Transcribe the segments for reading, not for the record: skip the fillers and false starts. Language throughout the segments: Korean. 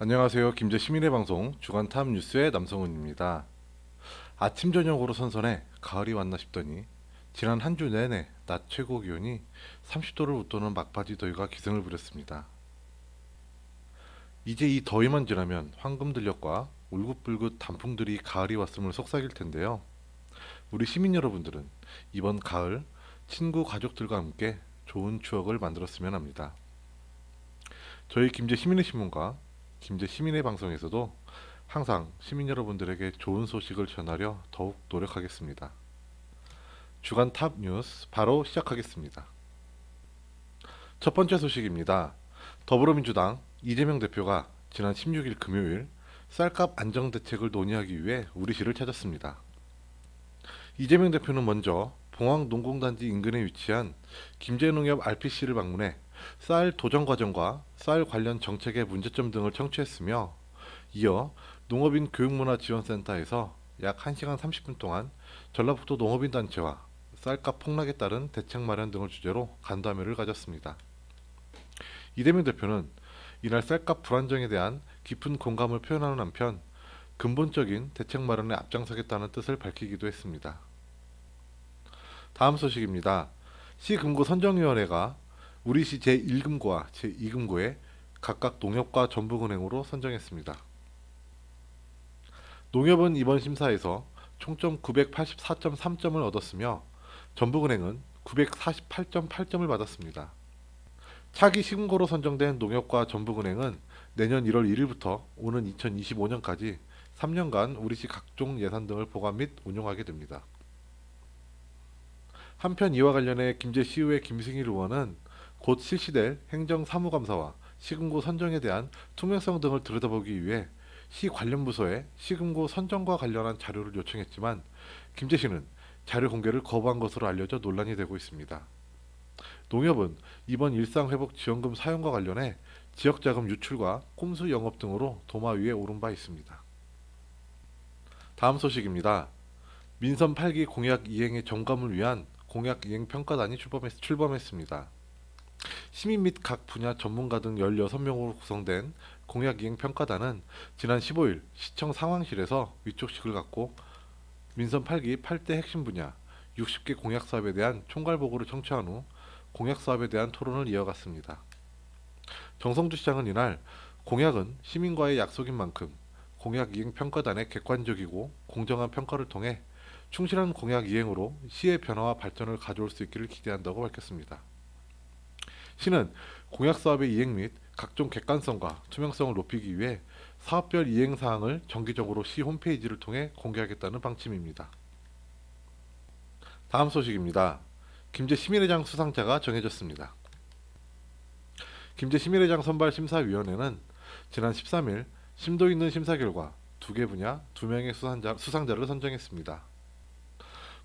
안녕하세요. 김제 시민의 방송 주간 탑 뉴스의 남성훈입니다. 아침 저녁으로 선선해 가을이 왔나 싶더니 지난 한 주 내내 낮 최고 기온이 30도를 웃도는 막바지 더위가 기승을 부렸습니다. 이제 이 더위만 지나면 황금들녘과 울긋불긋 단풍들이 가을이 왔음을 속삭일 텐데요. 우리 시민 여러분들은 이번 가을 친구 가족들과 함께 좋은 추억을 만들었으면 합니다. 저희 김제 시민의 신문과 김제 시민의 방송에서도 항상 시민 여러분들에게 좋은 소식을 전하려 더욱 노력하겠습니다. 주간 탑 뉴스 바로 시작하겠습니다. 첫 번째 소식입니다. 더불어민주당 이재명 대표가 지난 16일 금요일 쌀값 안정 대책을 논의하기 위해 우리시를 찾았습니다. 이재명 대표는 먼저 봉황농공단지 인근에 위치한 김제농협 RPC를 방문해 쌀 도정 과정과 쌀 관련 정책의 문제점 등을 청취했으며 이어 농업인 교육문화지원센터에서 약 1시간 30분 동안 전라북도 농업인 단체와 쌀값 폭락에 따른 대책 마련 등을 주제로 간담회를 가졌습니다. 이재명 대표는 이날 쌀값 불안정에 대한 깊은 공감을 표현하는 한편 근본적인 대책 마련에 앞장서겠다는 뜻을 밝히기도 했습니다. 다음 소식입니다. 시금고 선정위원회가 우리시 제1금고와 제2금고에 각각 농협과 전북은행으로 선정했습니다. 농협은 이번 심사에서 총점 984.3점을 얻었으며 전북은행은 948.8점을 받았습니다. 차기 시금고로 선정된 농협과 전북은행은 내년 1월 1일부터 오는 2025년까지 3년간 우리시 각종 예산 등을 보관 및 운용하게 됩니다. 한편 이와 관련해 김제시의회 김승일 의원은 곧 실시될 행정사무감사와 시금고 선정에 대한 투명성 등을 들여다보기 위해 시 관련 부서에 시금고 선정과 관련한 자료를 요청했지만 김제시는 자료 공개를 거부한 것으로 알려져 논란이 되고 있습니다. 농협은 이번 일상회복지원금 사용과 관련해 지역자금 유출과 꼼수 영업 등으로 도마 위에 오른 바 있습니다. 다음 소식입니다. 민선 8기 공약 이행의 점검을 위한 공약 이행 평가단이 출범했습니다. 시민 및 각 분야 전문가 등 16명으로 구성된 공약 이행 평가단은 지난 15일 시청 상황실에서 위촉식을 갖고 민선 8기 8대 핵심 분야 60개 공약 사업에 대한 총괄 보고를 청취한 후 공약 사업에 대한 토론을 이어갔습니다. 정성주 시장은 이날 공약은 시민과의 약속인 만큼 공약 이행 평가단의 객관적이고 공정한 평가를 통해 충실한 공약 이행으로 시의 변화와 발전을 가져올 수 있기를 기대한다고 밝혔습니다. 시는 공약 사업의 이행 및 각종 객관성과 투명성을 높이기 위해 사업별 이행 사항을 정기적으로 시 홈페이지를 통해 공개하겠다는 방침입니다. 다음 소식입니다. 김제 시민회장 수상자가 정해졌습니다. 김제 시민회장 선발 심사위원회는 지난 13일 심도 있는 심사 결과 2개 분야 2명의 수상자를 선정했습니다.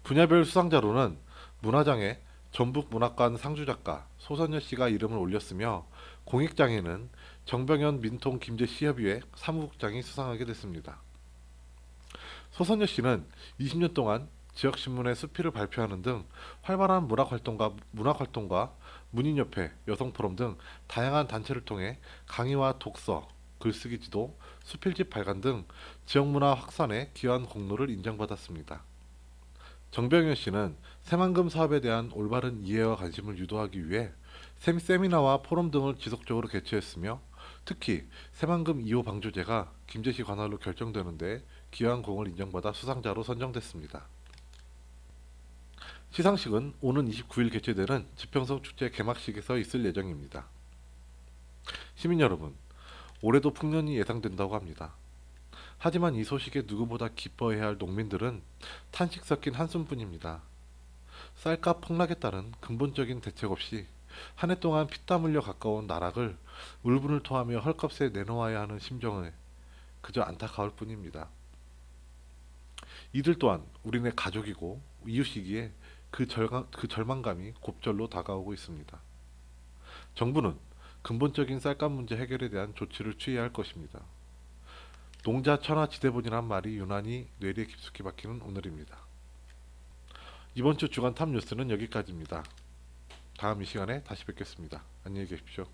분야별 수상자로는 문화장에 전북문학관 상주작가 소선여 씨가 이름을 올렸으며 공익장에는 정병현 민통 김제시협의회 사무국장이 수상하게 됐습니다. 소선여 씨는 20년 동안 지역신문에 수필을 발표하는 등 활발한 문학활동과 문인협회, 여성포럼 등 다양한 단체를 통해 강의와 독서, 글쓰기 지도, 수필집 발간 등 지역문화 확산에 기여한 공로를 인정받았습니다. 정병현 씨는 새만금 사업에 대한 올바른 이해와 관심을 유도하기 위해 세미나와 포럼 등을 지속적으로 개최했으며 특히 새만금 2호 방조제가 김제시 관할로 결정되는 데 기여한 공을 인정받아 수상자로 선정됐습니다. 시상식은 오는 29일 개최되는 지평선 축제 개막식에서 있을 예정입니다. 시민 여러분, 올해도 풍년이 예상된다고 합니다. 하지만 이 소식에 누구보다 기뻐해야 할 농민들은 탄식 섞인 한숨뿐입니다. 쌀값 폭락에 따른 근본적인 대책 없이 한 해 동안 피땀 흘려 가까운 나락을 울분을 토하며 헐값에 내놓아야 하는 심정에 그저 안타까울 뿐입니다. 이들 또한 우리네 가족이고 이웃이기에 그 절망감이 곱절로 다가오고 있습니다. 정부는 근본적인 쌀값 문제 해결에 대한 조치를 취해야 할 것입니다. 농자 천하 지대본이란 말이 유난히 뇌리에 깊숙이 박히는 오늘입니다. 이번 주 주간 탑 뉴스는 여기까지입니다. 다음 이 시간에 다시 뵙겠습니다. 안녕히 계십시오.